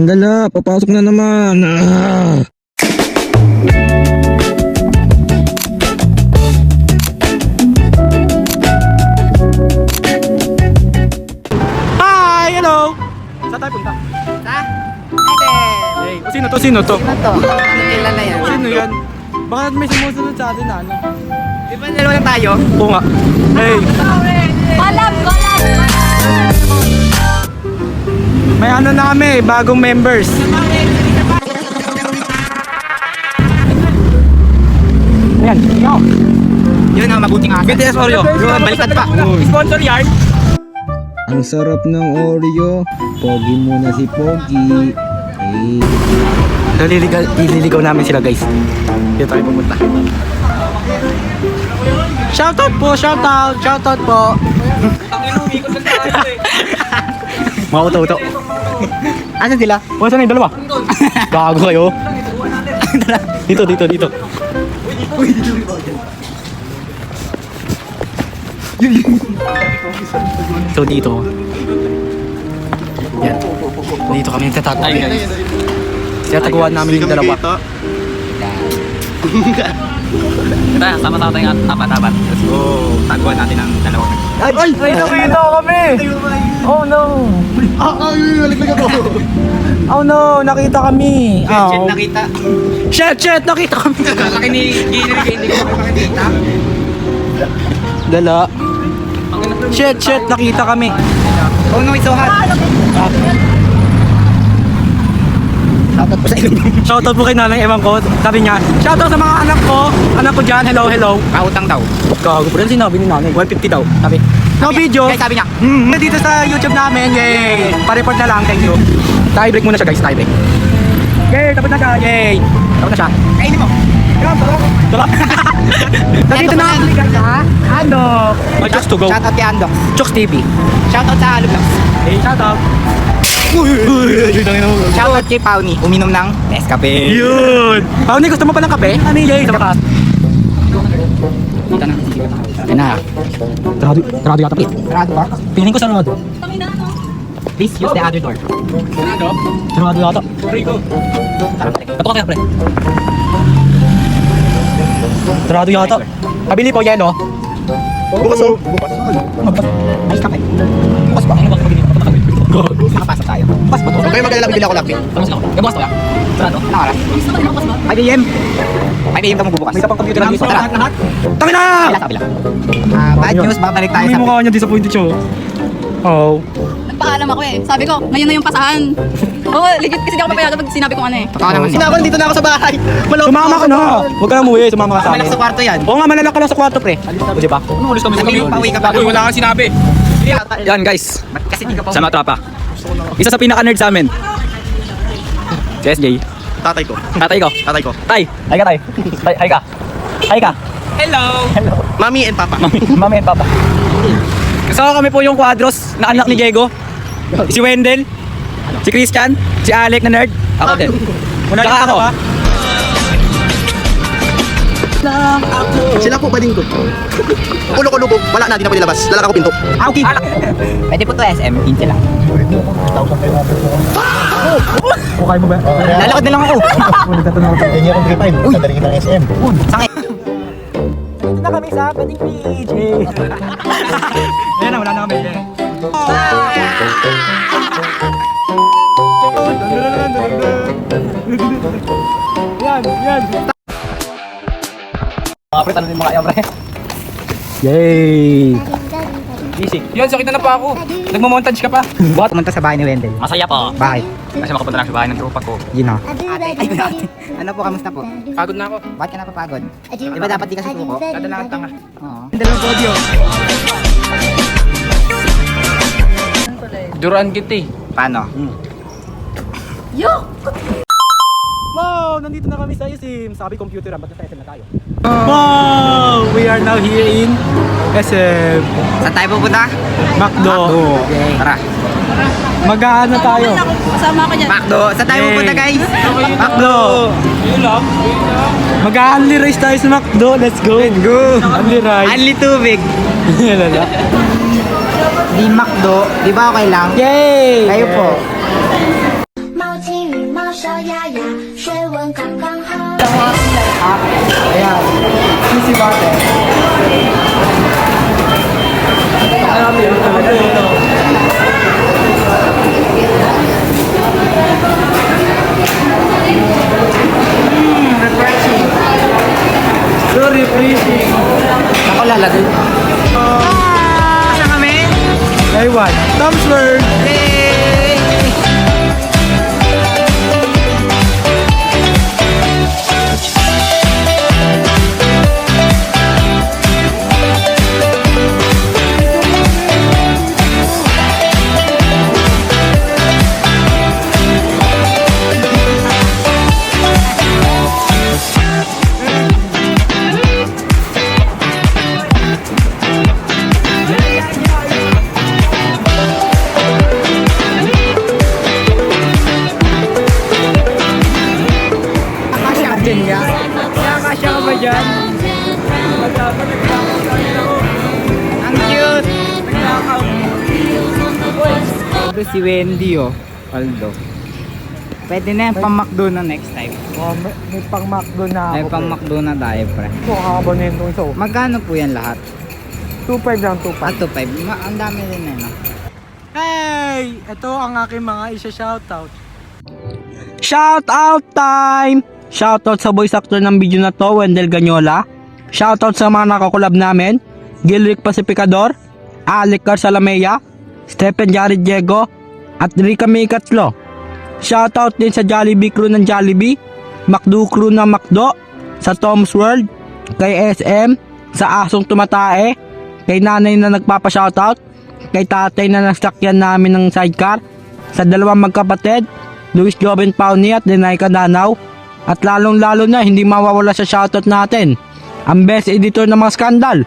Andala, papasok na naman. Hi! Hello! Saan tayo punta? Ha? SM! Hey, sino to? Sino to? Ano to? Hindi kilala yan. Sino yan? Baka may sumusunod sa atin na ano? Di ba dalawa lang tayo? Oo nga. Hey! Collab! May ano na kami, bagong members. Ayan, yo! Yun ang mabuting asa. BTS Oreo. Yun, baliktad pa. Sponsor yarn. Ang sarap ng Oreo. Pogi muna si Pogi. Hey. Ililigaw namin sila guys. Dito tayo pumunta. Shoutout po, shoutout po. Mga uto-uto. Asan sila? Wala na yung dalawa. Gago kayo. Dito. So dito. Yan. Dito kami nagtatago. Tinataguan namin yung dalawa. Tara, sama-sama tayong apat-apat. Let's go. Taguan natin ang dalawa. Ay! Nakita kami! Oh no! Oh no! Nakita kami! Shit, nakita. Shit! Nakita kami! Laki ni Ginry, hindi ko makikita. Dala. Shit! Nakita kami! Oh no, it's so hot. Shoutout po sa ilong. Shoutout po kay nanay, ewan ko. Sabi niya, shoutout sa mga anak ko dyan, hello. Kautang daw. Gago po rin sinabi ni nanay, 150 daw. Sabi, no video. Kaya sabi niya, Dito sa YouTube namin, yay! Pa-report na lang, thank you. Tie break muna siya guys, tie break. Yay! Tapos na siya, yay! Tapos na siya. kainin mo. Sarap! Nandito na kami guys ha? Andok! My Chooks to go. Shoutout kay Andox. Chooks TV. Shoutout sa Alublox. Hey, shoutout. Shoutout kay Pauni, uminom ng Nescafe. Yun! Pauni, gusto mo pa ng kape? Ano yay? Sa bakas. Dito na. Yan na. Sarado yata pre. Sarado ba? Piling ko sarado. Please use the other door. Sarado yata. Ito ka kaya pre. Sarado yata. Pabili po yan oh. Bukas oh. Bukas. Ay, kape. Bukas ba? Nakapasok tayo. Bukas ba to? Huwag kayo mag-alala, bibili ako lapi. Bukas to ya. Sarado. Ano oras? 5 AM. 5 AM ka magbubukas. May tapang computer na dito. Tara. Tangin na! Kabila sa kabila. Bad news, babalik tayo May sa... mukha niya disappointed siya. Oh. Nagpaalam ako eh. Sabi ko, ngayon na yung pasahan. Oo, legit kasi di ako papayagan pag sinabi ko ano eh. Baka naman. Sinako, dito na ako sa bahay. Sumama ka na. Huwag ka na umuwi, sumama ka sa Malak amin. sa kwarto yan. Oo nga, malalak ka lang sa kwarto, pre. O, diba? Ulis kami sa Sabi gabi. mo, pauwi ka pa. Wala kang sinabi. Yan, guys. Ba't kasi di ka pa... Sa mga tropa. Isa sa pinaka-nerd sa amin. Si SJ. Tatay ko. Tatay ko. Tatay ko. Tay. Hi ka, tay. Tay, hi ka. Hi ka. Hello. Mami and Papa. Mami and Papa. Kasama kami po yung quadros na anak ni Diego. Si Wendell. Si Christian. Si Alec na nerd. Ako din. Tsaka ako. Sila po bading ko. Ulo ko lubog. Wala na, di na pwede labas. Lalak ako pinto. Okay. Pwede po to SM, 15 lang. Okay mo ba? Lalakad na lang ako. Hindi akong 3-5. Sadali kita ng SM. Dito na kami sa Pating PJ. Ayan na, wala na kami. Yan. Mga pre, tanong mo kayo pre. Yay! Bisik. Yan, sakit na pa ako. Nagmamontage ka pa. Buhat pumunta sa bahay ni Wendell. Masaya po. Bakit? Kasi makapunta lang sa bahay ng tropa ko. Yun o. Ano po, kamusta po? Pagod na ako. Bakit ka napapagod? Di ba dapat di kasi tuko? Dadala kang tanga. Oo. Dalawang audio. Duran kita eh. Paano? Wow! Nandito na kami sa SM. Sabi computer, ba't nasa SM na tayo? Wow! We are now here in SM. Saan tayo pupunta? Macdo. Okay. Tara. Mag-aano tayo? Kasama ko dyan. Macdo. Saan tayo pupunta guys? Macdo. Mag-only rice tayo sa Macdo. Let's go. Only rice. Only tubig. Lala. Di Macdo. Di ba okay lang? Yay! Kayo po. Multi 小鸭鸭，水温刚刚好。 Ayan. Easy water. Refreshing. So refreshing. Ako lalagay. Saan kami? Taiwan. Tom's World. Yay! Nakakasya ka ba dyan? Ang cute! Ito si Wendy oh. Aldo. Pwede na yan pang McDo na next time. Oh, may pang McDo na ako. Ay pang McDo na tayo pre. Ito, kakaba na yung isa. Magkano po yan lahat? 2.5 lang, 2.5. Ah, 2.5. Ang dami din eh no? Hey! Ito ang aking mga isa-shoutout. Shoutout time! Shoutout sa voice actor ng video na to, Wendell Ganyola. Shoutout sa mga nakakulab namin, Gilric Pacificador, Alec Carsalamea, Stephen Jared Diego, at Rica May Katlo. Shoutout din sa Jollibee crew ng Jollibee, McDo crew ng McDo, sa Tom's World, kay SM, sa Asong Tumatae, kay nanay na nagpapa-shoutout, kay tatay na nasakyan namin ng sidecar, sa dalawang magkapatid, Luis Joven Pauni at Denay Cadanaw, at lalong lalo na hindi mawawala sa shoutout natin, ang best editor ng mga skandal,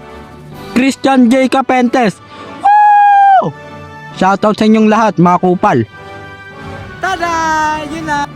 Christian J. Capentes. Woo! Shoutout sa inyong lahat mga kupal. Tada! Yun na!